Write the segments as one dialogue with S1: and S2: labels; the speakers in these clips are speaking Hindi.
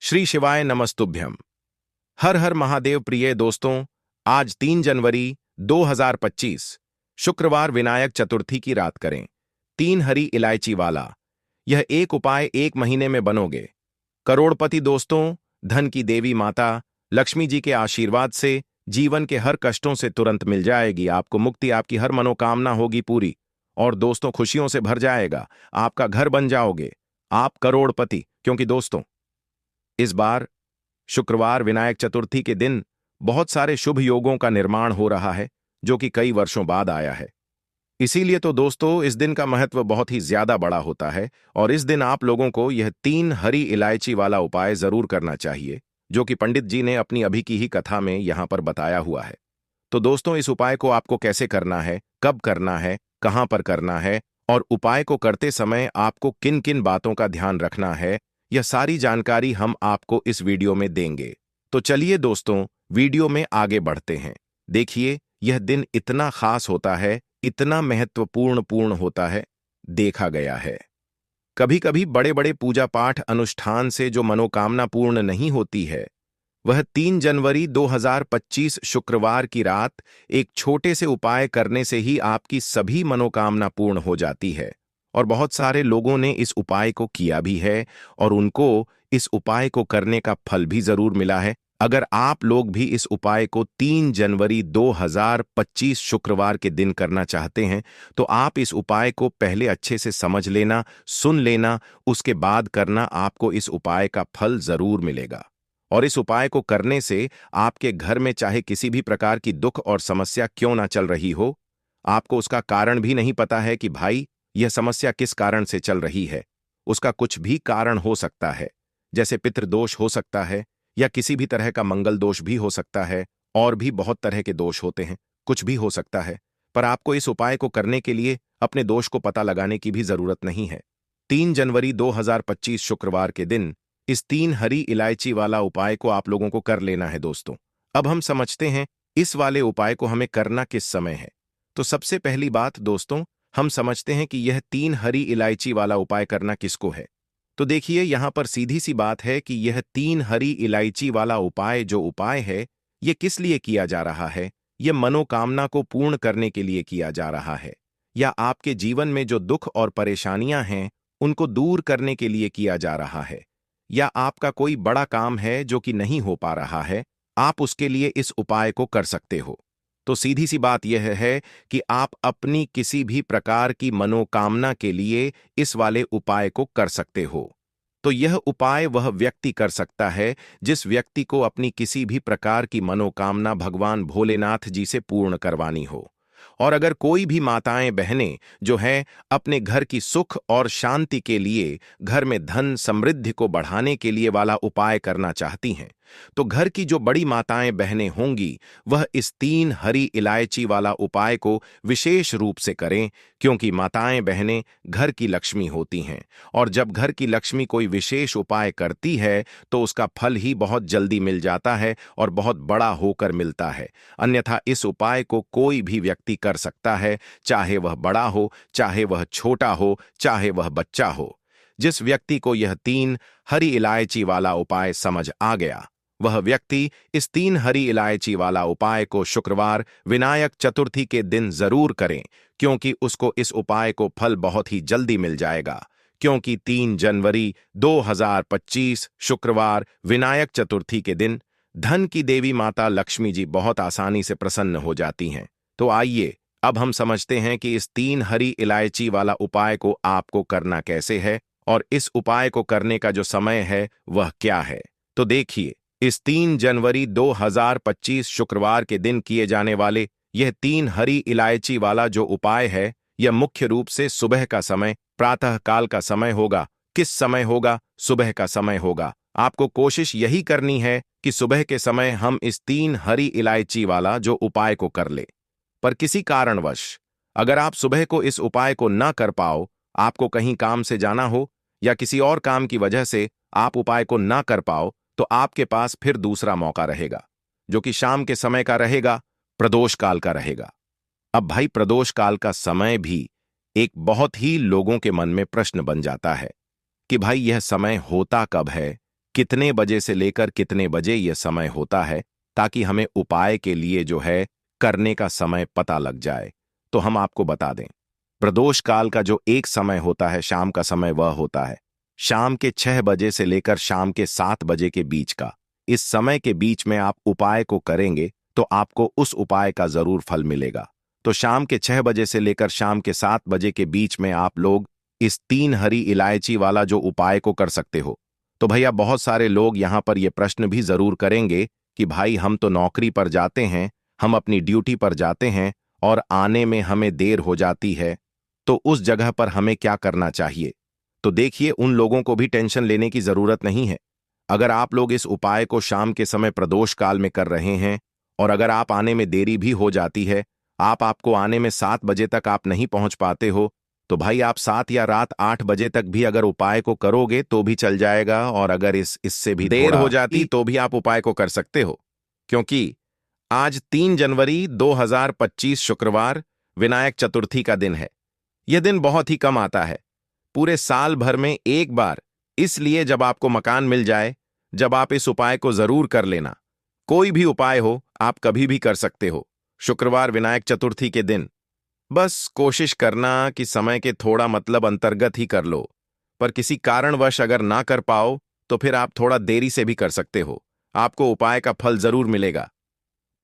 S1: श्री शिवाय नमस्तुभ्यम। हर हर महादेव। प्रिय दोस्तों, आज 3 जनवरी 2025 शुक्रवार विनायक चतुर्थी की रात करें 3 हरी इलायची वाला यह एक उपाय 1 महीने में बनोगे करोड़पति। दोस्तों, धन की देवी माता लक्ष्मी जी के आशीर्वाद से जीवन के हर कष्टों से तुरंत मिल जाएगी आपको मुक्ति। आपकी हर मनोकामना होगी पूरी और दोस्तों खुशियों से भर जाएगा। आपका घर बन जाओगे, आप करोड़पति। क्योंकि दोस्तों, इस बार शुक्रवार विनायक चतुर्थी के दिन बहुत सारे शुभ योगों का निर्माण हो रहा है जो कि कई वर्षों बाद आया है। इसीलिए तो दोस्तों, इस दिन का महत्व बहुत ही ज्यादा बड़ा होता है और इस दिन आप लोगों को यह 3 हरी इलायची वाला उपाय जरूर करना चाहिए जो कि पंडित जी ने अपनी अभी की ही कथा में यहां पर बताया हुआ है। तो दोस्तों, इस उपाय को आपको कैसे करना है, कब करना है, कहां पर करना है और उपाय को करते समय आपको किन किन बातों का ध्यान रखना है, यह सारी जानकारी हम आपको इस वीडियो में देंगे। तो चलिए दोस्तों, वीडियो में आगे बढ़ते हैं। देखिए, यह दिन इतना खास होता है, इतना महत्वपूर्ण होता है। देखा गया है कभी कभी बड़े बड़े पूजा पाठ अनुष्ठान से जो मनोकामना पूर्ण नहीं होती है, वह 3 जनवरी 2025 शुक्रवार की रात एक छोटे से उपाय करने से ही आपकी सभी मनोकामना पूर्ण हो जाती है। और बहुत सारे लोगों ने इस उपाय को किया भी है और उनको इस उपाय को करने का फल भी जरूर मिला है। अगर आप लोग भी इस उपाय को 3 जनवरी 2025 शुक्रवार के दिन करना चाहते हैं, तो आप इस उपाय को पहले अच्छे से समझ लेना, सुन लेना, उसके बाद करना। आपको इस उपाय का फल जरूर मिलेगा। और इस उपाय को करने से आपके घर में चाहे किसी भी प्रकार की दुख और समस्या क्यों ना चल रही हो, आपको उसका कारण भी नहीं पता है कि भाई यह समस्या किस कारण से चल रही है, उसका कुछ भी कारण हो सकता है। जैसे पितृदोष हो सकता है या किसी भी तरह का मंगल दोष भी हो सकता है, और भी बहुत तरह के दोष होते हैं, कुछ भी हो सकता है। पर आपको इस उपाय को करने के लिए अपने दोष को पता लगाने की भी जरूरत नहीं है। 3 जनवरी 2025 शुक्रवार के दिन इस 3 हरी इलायची वाला उपाय को आप लोगों को कर लेना है। दोस्तों, अब हम समझते हैं इस वाले उपाय को हमें करना किस समय है। तो सबसे पहली बात दोस्तों, हम समझते हैं कि यह 3 हरी इलायची वाला उपाय करना किसको है। तो देखिए, यहां पर सीधी सी बात है कि यह 3 हरी इलायची वाला उपाय जो उपाय है, यह किस लिए किया जा रहा है। यह मनोकामना को पूर्ण करने के लिए किया जा रहा है, या आपके जीवन में जो दुख और परेशानियां हैं उनको दूर करने के लिए किया जा रहा है, या आपका कोई बड़ा काम है जो कि नहीं हो पा रहा है, आप उसके लिए इस उपाय को कर सकते हो। तो सीधी सी बात यह है कि आप अपनी किसी भी प्रकार की मनोकामना के लिए इस वाले उपाय को कर सकते हो। तो यह उपाय वह व्यक्ति कर सकता है जिस व्यक्ति को अपनी किसी भी प्रकार की मनोकामना भगवान भोलेनाथ जी से पूर्ण करवानी हो। और अगर कोई भी माताएं बहनें जो हैं अपने घर की सुख और शांति के लिए, घर में धन समृद्धि को बढ़ाने के लिए वाला उपाय करना चाहती हैं, तो घर की जो बड़ी माताएं बहनें होंगी वह इस 3 हरी इलायची वाला उपाय को विशेष रूप से करें। क्योंकि माताएं बहनें घर की लक्ष्मी होती हैं और जब घर की लक्ष्मी कोई विशेष उपाय करती है तो उसका फल ही बहुत जल्दी मिल जाता है और बहुत बड़ा होकर मिलता है। अन्यथा इस उपाय को कोई भी व्यक्ति कर सकता है, चाहे वह बड़ा हो, चाहे वह छोटा हो, चाहे वह बच्चा हो। जिस व्यक्ति को यह 3 हरी इलायची वाला उपाय समझ आ गया, वह व्यक्ति इस 3 हरी इलायची वाला उपाय को शुक्रवार विनायक चतुर्थी के दिन जरूर करें, क्योंकि उसको इस उपाय को फल बहुत ही जल्दी मिल जाएगा। क्योंकि 3 जनवरी 2025 शुक्रवार विनायक चतुर्थी के दिन धन की देवी माता लक्ष्मी जी बहुत आसानी से प्रसन्न हो जाती हैं। तो आइए अब हम समझते हैं कि इस 3 हरी इलायची वाला उपाय को आपको करना कैसे है और इस उपाय को करने का जो समय है वह क्या है। तो देखिए, इस 3 जनवरी 2025 शुक्रवार के दिन किए जाने वाले यह 3 हरी इलायची वाला जो उपाय है, यह मुख्य रूप से सुबह का समय, प्रातः काल का समय होगा। किस समय होगा? सुबह का समय होगा। आपको कोशिश यही करनी है कि सुबह के समय हम इस 3 हरी इलायची वाला जो उपाय को कर ले। पर किसी कारणवश अगर आप सुबह को इस उपाय को न कर पाओ, आपको कहीं काम से जाना हो या किसी और काम की वजह से आप उपाय को न कर पाओ, तो आपके पास फिर दूसरा मौका रहेगा जो कि शाम के समय का रहेगा, प्रदोष काल का रहेगा। अब भाई, प्रदोष काल का समय भी एक बहुत ही लोगों के मन में प्रश्न बन जाता है कि भाई यह समय होता कब है, कितने बजे से लेकर कितने बजे यह समय होता है, ताकि हमें उपाय के लिए जो है करने का समय पता लग जाए। तो हम आपको बता दें, प्रदोष काल का जो एक समय होता है, शाम का समय, वह होता है शाम के 6 बजे से लेकर शाम के 7 बजे के बीच का। इस समय के बीच में आप उपाय को करेंगे तो आपको उस उपाय का जरूर फल मिलेगा। तो शाम के 6 बजे से लेकर शाम के 7 बजे के बीच में आप लोग इस 3 हरी इलायची वाला जो उपाय को कर सकते हो। तो भैया, बहुत सारे लोग यहां पर यह प्रश्न भी जरूर करेंगे कि भाई, हम तो नौकरी पर जाते हैं, हम अपनी ड्यूटी पर जाते हैं और आने में हमें देर हो जाती है, तो उस जगह पर हमें क्या करना चाहिए? तो देखिए, उन लोगों को भी टेंशन लेने की जरूरत नहीं है। अगर आप लोग इस उपाय को शाम के समय प्रदोष काल में कर रहे हैं और अगर आप आने में देरी भी हो जाती है, आपको आने में 7 बजे तक आप नहीं पहुंच पाते हो, तो भाई आप 7 या रात 8 बजे तक भी अगर उपाय को करोगे तो भी चल जाएगा। और अगर इससे भी देर हो जाती तो भी आप उपाय को कर सकते हो, क्योंकि आज 3 जनवरी 2025 शुक्रवार विनायक चतुर्थी का दिन है। यह दिन बहुत ही कम आता है, पूरे साल भर में एक बार। इसलिए जब आपको मकान मिल जाए, जब आप इस उपाय को जरूर कर लेना। कोई भी उपाय हो, आप कभी भी कर सकते हो, शुक्रवार विनायक चतुर्थी के दिन। बस कोशिश करना कि समय के थोड़ा अंतर्गत ही कर लो, पर किसी कारणवश अगर ना कर पाओ तो फिर आप थोड़ा देरी से भी कर सकते हो, आपको उपाय का फल जरूर मिलेगा।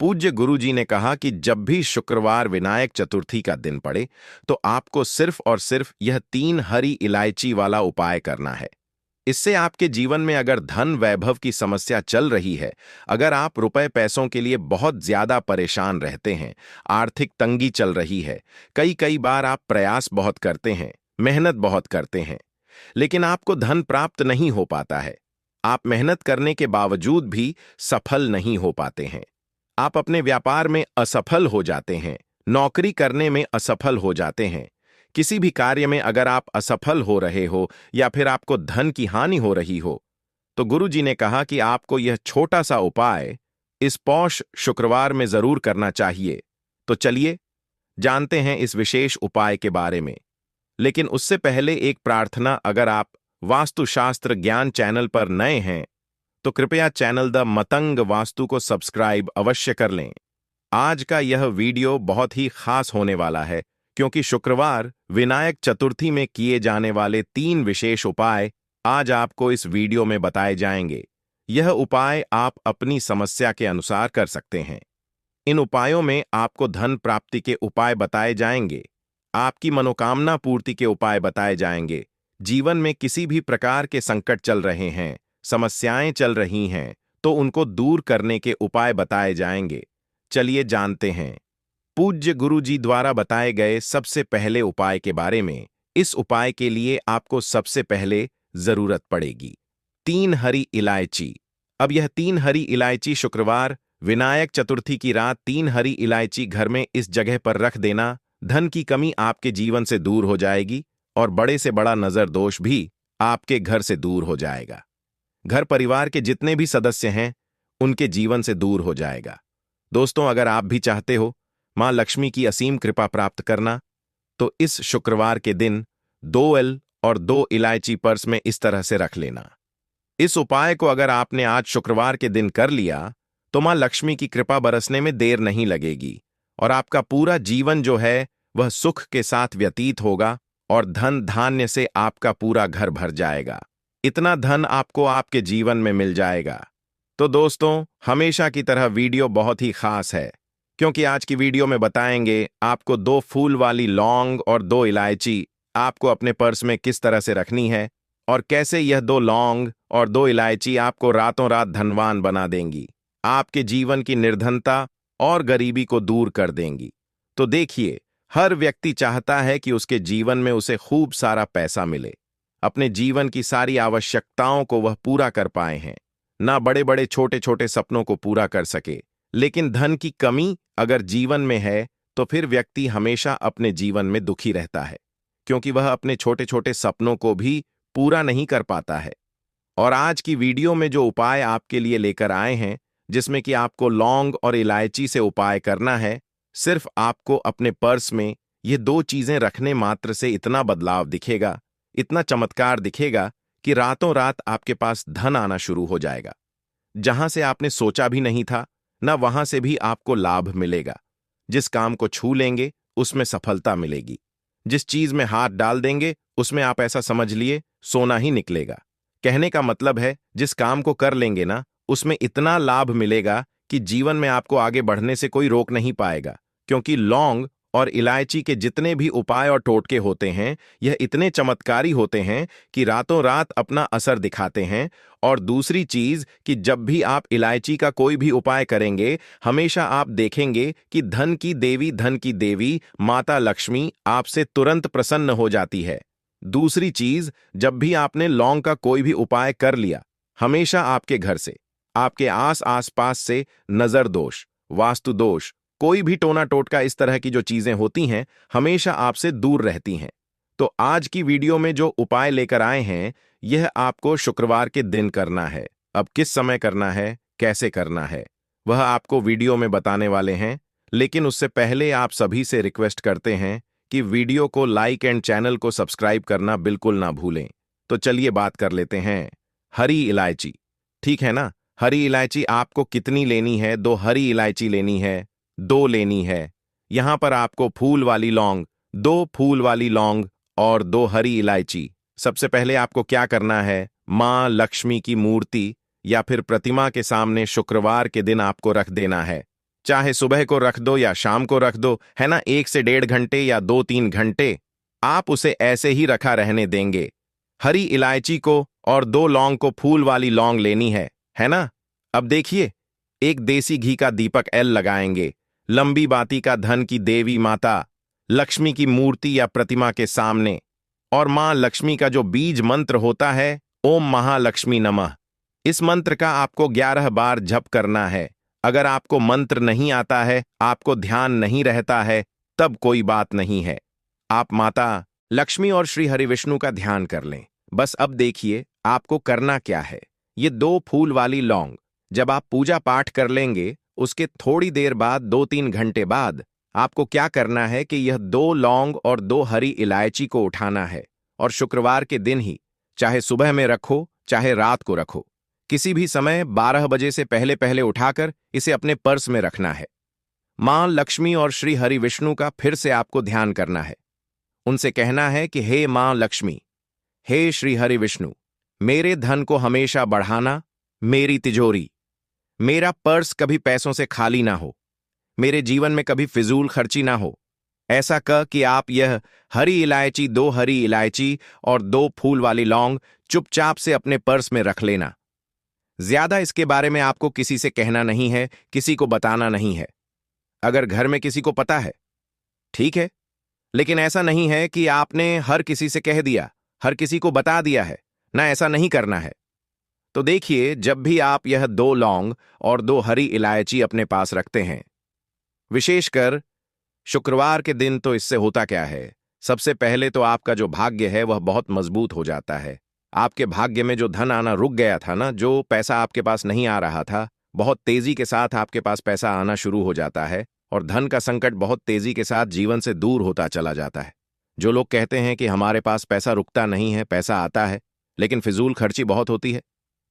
S1: पूज्य गुरुजी ने कहा कि जब भी शुक्रवार विनायक चतुर्थी का दिन पड़े तो आपको सिर्फ और सिर्फ यह 3 हरी इलायची वाला उपाय करना है। इससे आपके जीवन में अगर धन वैभव की समस्या चल रही है, अगर आप रुपए पैसों के लिए बहुत ज्यादा परेशान रहते हैं, आर्थिक तंगी चल रही है, कई कई बार आप प्रयास बहुत करते हैं, मेहनत बहुत करते हैं, लेकिन आपको धन प्राप्त नहीं हो पाता है, आप मेहनत करने के बावजूद भी सफल नहीं हो पाते हैं, आप अपने व्यापार में असफल हो जाते हैं, नौकरी करने में असफल हो जाते हैं, किसी भी कार्य में अगर आप असफल हो रहे हो या फिर आपको धन की हानि हो रही हो, तो गुरुजी ने कहा कि आपको यह छोटा सा उपाय इस पौष शुक्रवार में जरूर करना चाहिए। तो चलिए जानते हैं इस विशेष उपाय के बारे में। लेकिन उससे पहले एक प्रार्थना, अगर आप वास्तुशास्त्र ज्ञान चैनल पर नए हैं तो कृपया चैनल द मतंग वास्तु को सब्सक्राइब अवश्य कर लें। आज का यह वीडियो बहुत ही खास होने वाला है, क्योंकि शुक्रवार विनायक चतुर्थी में किए जाने वाले 3 विशेष उपाय आज आपको इस वीडियो में बताए जाएंगे। यह उपाय आप अपनी समस्या के अनुसार कर सकते हैं। इन उपायों में आपको धन प्राप्ति के उपाय बताए जाएंगे, आपकी मनोकामना पूर्ति के उपाय बताए जाएंगे, जीवन में किसी भी प्रकार के संकट चल रहे हैं, समस्याएं चल रही हैं, तो उनको दूर करने के उपाय बताए जाएंगे। चलिए जानते हैं पूज्य गुरुजी द्वारा बताए गए सबसे पहले उपाय के बारे में। इस उपाय के लिए आपको सबसे पहले जरूरत पड़ेगी 3 हरी इलायची। अब यह 3 हरी इलायची शुक्रवार विनायक चतुर्थी की रात 3 हरी इलायची घर में इस जगह पर रख देना। धन की कमी आपके जीवन से दूर हो जाएगी और बड़े से बड़ा नजर दोष भी आपके घर से दूर हो जाएगा। घर परिवार के जितने भी सदस्य हैं उनके जीवन से दूर हो जाएगा। दोस्तों, अगर आप भी चाहते हो मां लक्ष्मी की असीम कृपा प्राप्त करना, तो इस शुक्रवार के दिन 2 एल और 2 इलायची पर्स में इस तरह से रख लेना। इस उपाय को अगर आपने आज शुक्रवार के दिन कर लिया तो मां लक्ष्मी की कृपा बरसने में देर नहीं लगेगी और आपका पूरा जीवन जो है वह सुख के साथ व्यतीत होगा और धन धान्य से आपका पूरा घर भर जाएगा। इतना धन आपको आपके जीवन में मिल जाएगा। तो दोस्तों, हमेशा की तरह वीडियो बहुत ही खास है, क्योंकि आज की वीडियो में बताएंगे आपको 2 फूल वाली लौंग और 2 इलायची आपको अपने पर्स में किस तरह से रखनी है और कैसे यह 2 लौंग और 2 इलायची आपको रातों रात धनवान बना देंगी, आपके जीवन की निर्धनता और गरीबी को दूर कर देंगी। तो देखिए, हर व्यक्ति चाहता है कि उसके जीवन में उसे खूब सारा पैसा मिले, अपने जीवन की सारी आवश्यकताओं को वह पूरा कर पाए हैं, ना बड़े बड़े छोटे छोटे सपनों को पूरा कर सके। लेकिन धन की कमी अगर जीवन में है तो फिर व्यक्ति हमेशा अपने जीवन में दुखी रहता है, क्योंकि वह अपने छोटे छोटे सपनों को भी पूरा नहीं कर पाता है। और आज की वीडियो में जो उपाय आपके लिए लेकर आए हैं, जिसमें कि आपको लौंग और इलायची से उपाय करना है, सिर्फ आपको अपने पर्स में ये 2 चीजें रखने मात्र से इतना बदलाव दिखेगा, इतना चमत्कार दिखेगा कि रातों रात आपके पास धन आना शुरू हो जाएगा। जहां से आपने सोचा भी नहीं था, न वहां से भी आपको लाभ मिलेगा। जिस काम को छू लेंगे उसमें सफलता मिलेगी। जिस चीज में हाथ डाल देंगे उसमें आप ऐसा समझ लिए सोना ही निकलेगा। कहने का मतलब है, जिस काम को कर लेंगे ना, उसमें इतना लाभ मिलेगा कि जीवन में आपको आगे बढ़ने से कोई रोक नहीं पाएगा। क्योंकि लौंग और इलायची के जितने भी उपाय और टोटके होते हैं, यह इतने चमत्कारी होते हैं कि रातों रात अपना असर दिखाते हैं। और दूसरी चीज कि जब भी आप इलायची का कोई भी उपाय करेंगे, हमेशा आप देखेंगे कि धन की देवी माता लक्ष्मी आपसे तुरंत प्रसन्न हो जाती है। दूसरी चीज, जब भी आपने लौंग का कोई भी उपाय कर लिया, हमेशा आपके घर से, आपके आस पास से नजर दोष, वास्तु दोष, कोई भी टोना टोटका, इस तरह की जो चीजें होती हैं, हमेशा आपसे दूर रहती हैं। तो आज की वीडियो में जो उपाय लेकर आए हैं, यह आपको शुक्रवार के दिन करना है। अब किस समय करना है, कैसे करना है, वह आपको वीडियो में बताने वाले हैं। लेकिन उससे पहले आप सभी से रिक्वेस्ट करते हैं कि वीडियो को लाइक एंड चैनल को सब्सक्राइब करना बिल्कुल ना भूलें। तो चलिए बात कर लेते हैं। हरी इलायची, ठीक है ना? हरी इलायची आपको कितनी लेनी है? 2 हरी इलायची लेनी है, 2 लेनी है। यहां पर आपको फूल वाली लौंग, 2 फूल वाली लौंग और 2 हरी इलायची। सबसे पहले आपको क्या करना है, मां लक्ष्मी की मूर्ति या फिर प्रतिमा के सामने शुक्रवार के दिन आपको रख देना है। चाहे सुबह को रख दो या शाम को रख दो, है ना, 1 से 1.5 घंटे या 2-3 घंटे आप उसे ऐसे ही रखा रहने देंगे। हरी इलायची को और 2 लौंग को फूल वाली लौंग लेनी है ना? अब देखिए, एक देसी घी का दीपक एल लगाएंगे लंबी बाती का धन की देवी माता लक्ष्मी की मूर्ति या प्रतिमा के सामने, और मां लक्ष्मी का जो बीज मंत्र होता है, ओम महालक्ष्मी नमः, इस मंत्र का आपको 11 बार जप करना है। अगर आपको मंत्र नहीं आता है, आपको ध्यान नहीं रहता है, तब कोई बात नहीं है, आप माता लक्ष्मी और श्री हरिविष्णु का ध्यान कर लें। बस अब देखिए आपको करना क्या है। ये 2 फूल वाली लौंग जब आप पूजा पाठ कर लेंगे, उसके थोड़ी देर बाद, 2-3 घंटे बाद, आपको क्या करना है कि यह 2 लौंग और 2 हरी इलायची को उठाना है और शुक्रवार के दिन ही, चाहे सुबह में रखो चाहे रात को रखो, किसी भी समय 12 बजे से पहले पहले उठाकर इसे अपने पर्स में रखना है। मां लक्ष्मी और श्री हरि विष्णु का फिर से आपको ध्यान करना है। उनसे कहना है कि हे मां लक्ष्मी, हे श्री हरि विष्णु, मेरे धन को हमेशा बढ़ाना, मेरी तिजोरी, मेरा पर्स कभी पैसों से खाली ना हो, मेरे जीवन में कभी फिजूल खर्ची ना हो। ऐसा कह कि आप यह हरी इलायची, 2 हरी इलायची और 2 फूल वाली लौंग चुपचाप से अपने पर्स में रख लेना। ज्यादा इसके बारे में आपको किसी से कहना नहीं है, किसी को बताना नहीं है। अगर घर में किसी को पता है, ठीक है, लेकिन ऐसा नहीं है कि आपने हर किसी से कह दिया, हर किसी को बता दिया है ना, ऐसा नहीं करना है। तो देखिए, जब भी आप यह 2 लौंग और 2 हरी इलायची अपने पास रखते हैं, विशेषकर शुक्रवार के दिन, तो इससे होता क्या है, सबसे पहले तो आपका जो भाग्य है वह बहुत मजबूत हो जाता है। आपके भाग्य में जो धन आना रुक गया था ना, जो पैसा आपके पास नहीं आ रहा था, बहुत तेजी के साथ आपके पास पैसा आना शुरू हो जाता है और धन का संकट बहुत तेजी के साथ जीवन से दूर होता चला जाता है। जो लोग कहते हैं कि हमारे पास पैसा रुकता नहीं है, पैसा आता है लेकिन फिजूल खर्ची बहुत होती है,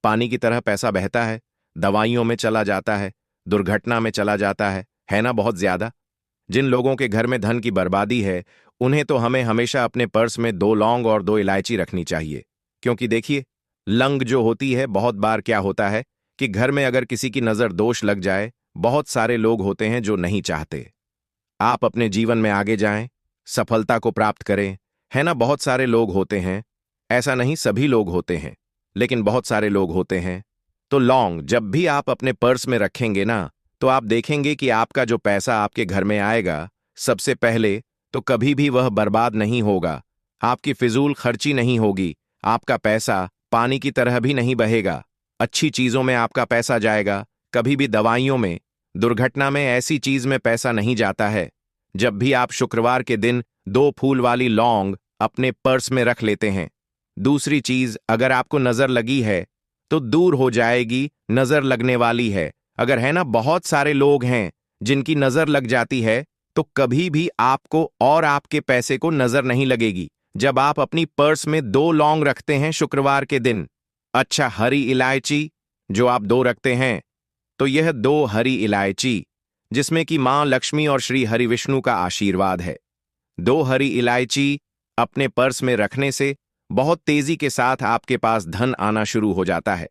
S1: पानी की तरह पैसा बहता है, दवाइयों में चला जाता है, दुर्घटना में चला जाता है ना, बहुत ज्यादा। जिन लोगों के घर में धन की बर्बादी है, उन्हें तो हमें हमेशा अपने पर्स में 2 लौंग और 2 इलायची रखनी चाहिए। क्योंकि देखिए, लंग जो होती है, बहुत बार क्या होता है कि घर में अगर किसी की नजर दोष लग जाए, बहुत सारे लोग होते हैं जो नहीं चाहते आप अपने जीवन में आगे जाएं, सफलता को प्राप्त करें, है ना। बहुत सारे लोग होते हैं, ऐसा नहीं सभी लोग होते हैं, लेकिन बहुत सारे लोग होते हैं। तो लौंग जब भी आप अपने पर्स में रखेंगे ना, तो आप देखेंगे कि आपका जो पैसा आपके घर में आएगा, सबसे पहले तो कभी भी वह बर्बाद नहीं होगा, आपकी फिजूल खर्ची नहीं होगी, आपका पैसा पानी की तरह भी नहीं बहेगा, अच्छी चीजों में आपका पैसा जाएगा, कभी भी दवाइयों में, दुर्घटना में, ऐसी चीज में पैसा नहीं जाता है। जब भी आप शुक्रवार के दिन 2 फूल वाली लौंग अपने पर्स में रख लेते हैं। दूसरी चीज, अगर आपको नजर लगी है तो दूर हो जाएगी, नजर लगने वाली है। अगर है ना, बहुत सारे लोग हैं जिनकी नजर लग जाती है, तो कभी भी आपको और आपके पैसे को नजर नहीं लगेगी। जब आप अपनी पर्स में 2 लौंग रखते हैं शुक्रवार के दिन, अच्छा हरी इलायची जो आप 2 रखते हैं, तो यह 2 हरी इलायची जिसमें कि मां लक्ष्मी और श्री हरि विष्णु का आशीर्वाद है। 2 हरी इलायची अपने पर्स में रखने से बहुत तेजी के साथ आपके पास धन आना शुरू हो जाता है,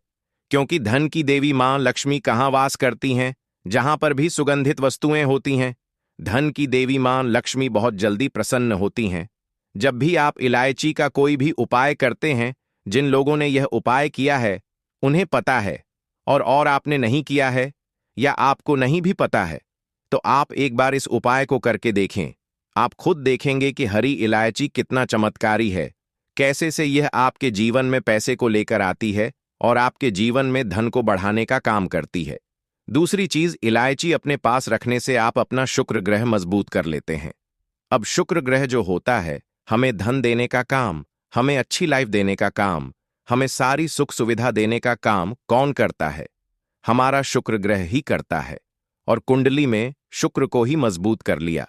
S1: क्योंकि धन की देवी मां लक्ष्मी कहाँ वास करती हैं? जहां पर भी सुगंधित वस्तुएं होती हैं। धन की देवी मां लक्ष्मी बहुत जल्दी प्रसन्न होती हैं। जब भी आप इलायची का कोई भी उपाय करते हैं, जिन लोगों ने यह उपाय किया है उन्हें पता है, और आपने नहीं किया है या आपको नहीं भी पता है, तो आप एक बार इस उपाय को करके देखें। आप खुद देखेंगे कि हरी इलायची कितना चमत्कारी है, कैसे से यह आपके जीवन में पैसे को लेकर आती है और आपके जीवन में धन को बढ़ाने का काम करती है। दूसरी चीज, इलायची अपने पास रखने से आप अपना शुक्र ग्रह मजबूत कर लेते हैं। अब शुक्र ग्रह जो होता है, हमें धन देने का काम, हमें अच्छी लाइफ देने का काम, हमें सारी सुख सुविधा देने का काम कौन करता है? हमारा शुक्र ग्रह ही करता है। और कुंडली में शुक्र को ही मजबूत कर लिया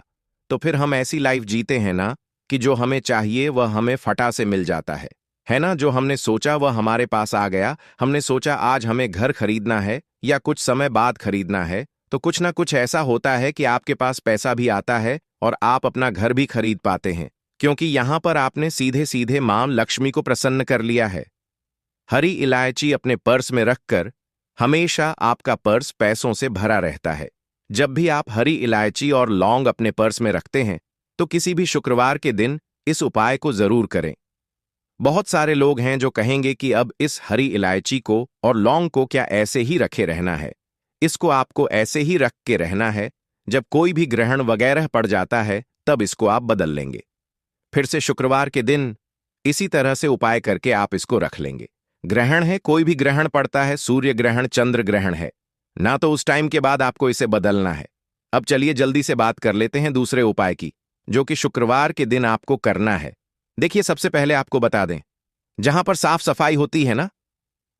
S1: तो फिर हम ऐसी लाइफ जीते हैं ना कि जो हमें चाहिए वह हमें फटा से मिल जाता है ना? जो हमने सोचा वह हमारे पास आ गया। हमने सोचा आज हमें घर खरीदना है या कुछ समय बाद खरीदना है, तो कुछ ना कुछ ऐसा होता है कि आपके पास पैसा भी आता है और आप अपना घर भी खरीद पाते हैं, क्योंकि यहां पर आपने सीधे सीधे मां लक्ष्मी को प्रसन्न कर लिया है। हरी इलायची अपने पर्स में रखकर हमेशा आपका पर्स पैसों से भरा रहता है। जब भी आप हरी इलायची और लौंग अपने पर्स में रखते हैं, तो किसी भी शुक्रवार के दिन इस उपाय को जरूर करें। बहुत सारे लोग हैं जो कहेंगे कि अब इस हरी इलायची को और लौंग को क्या ऐसे ही रखे रहना है? इसको आपको ऐसे ही रख के रहना है, जब कोई भी ग्रहण वगैरह पड़ जाता है तब इसको आप बदल लेंगे। फिर से शुक्रवार के दिन इसी तरह से उपाय करके आप इसको रख लेंगे। ग्रहण है, कोई भी ग्रहण पड़ता है, सूर्य ग्रहण, चंद्र ग्रहण है ना, तो उस टाइम के बाद आपको इसे बदलना है। अब चलिए जल्दी से बात कर लेते हैं दूसरे उपाय की, जो कि शुक्रवार के दिन आपको करना है। देखिए, सबसे पहले आपको बता दें, जहां पर साफ सफाई होती है ना,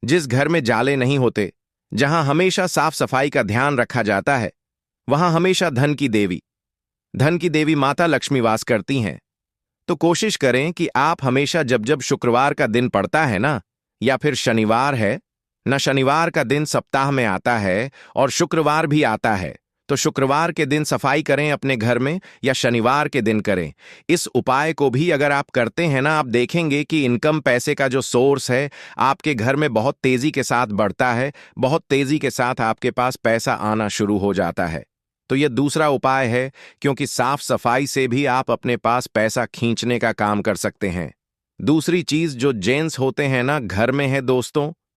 S1: जिस घर में जाले नहीं होते, जहां हमेशा साफ सफाई का ध्यान रखा जाता है, वहां हमेशा धन की देवी माता लक्ष्मी वास करती हैं। तो कोशिश करें कि आप हमेशा जब जब शुक्रवार का दिन पड़ता है ना, या फिर शनिवार है ना, शनिवार का दिन सप्ताह में आता है और शुक्रवार भी आता है, तो शुक्रवार के दिन सफाई करें अपने घर में या शनिवार के दिन करें। इस उपाय को भी अगर आप करते हैं ना, आप देखेंगे कि इनकम, पैसे का जो सोर्स है आपके घर में बहुत तेजी के साथ बढ़ता है, बहुत तेजी के साथ आपके पास पैसा आना शुरू हो जाता है। तो यह दूसरा उपाय है, क्योंकि साफ सफाई से भी आप अपने पास पैसा खींचने का काम कर सकते हैं। दूसरी चीज जो जेंट्स होते हैं ना घर में है दोस्तों,